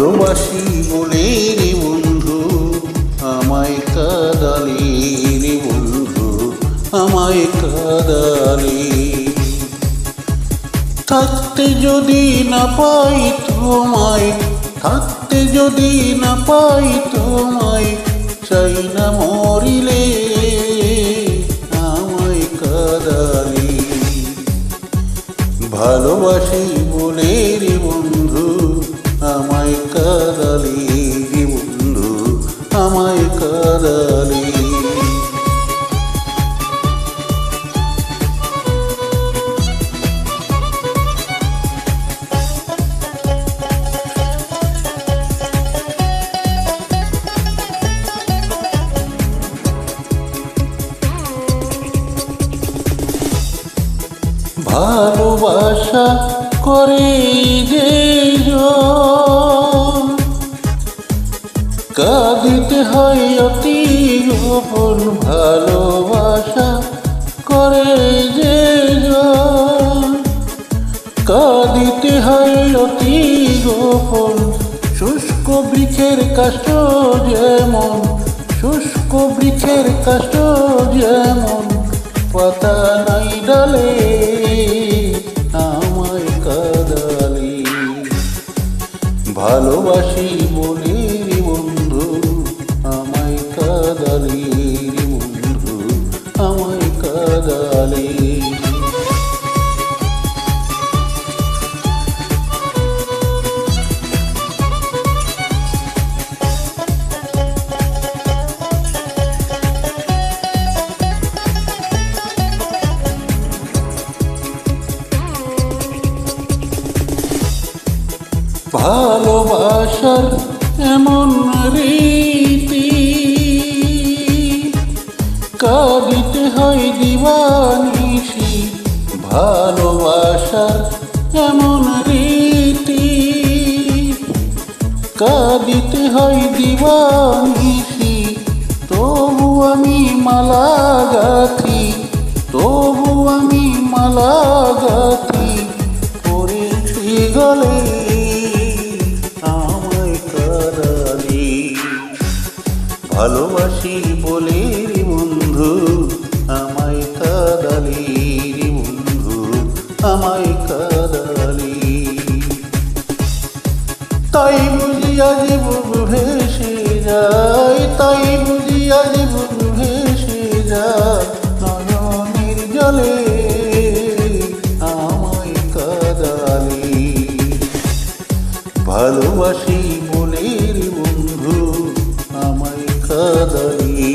ভালোবাসি বলে রে বন্ধু আমায় কাঁদালি রে বন্ধু আমায় কাঁদালি। থাকতে যদি না পাই তোমায়, থাকতে যদি না পাই তোমায়, চাই না মরিলে আমায় কাঁদালি। ভালোবাসি বলে রে বন্ধু আমায় কাঁদালি রে বন্ধু আমায় কাঁদালি। ভালোবাসা করে যে কাঁদিতে হয় অতি গোপন। ভালোবাসা করে যে কাঁদিতে হয় অতি গোপন। শুষ্ক বৃক্ষের কাষ্ঠ যেমন, শুষ্ক বৃক্ষের কাষ্ঠ যেমন, পাতা নাই ডালে আমায় কাঁদালি। ভালোবাসি বলে রে বন্ধু আমায় কাঁদালি রে বন্ধু আমায় কাঁদালি। ভালোবাসার এমন রীতি, কাঁদিতে হয় দিবানিশি। ভালোবাসার এমন রীতি, কাঁদিতে হয় দিবানিশি। তবু আমি মালা গাঁথি, তবু আমি মালা গাঁথি, পড়েছি গলে আমায় কাঁদালি। ভালোবাসি বলে রে বন্ধু আমায় কাঁদালি রে বন্ধু আমায় কাঁদালি। তাই বুঝি আজ বুক ভেসে যায়, তাই বুঝি আজ বুক ভেসে যায়, নয়নের জলে আমায় কাঁদালি। ভালোবাসি বলে রে বন্ধু আমায় কাঁদালি।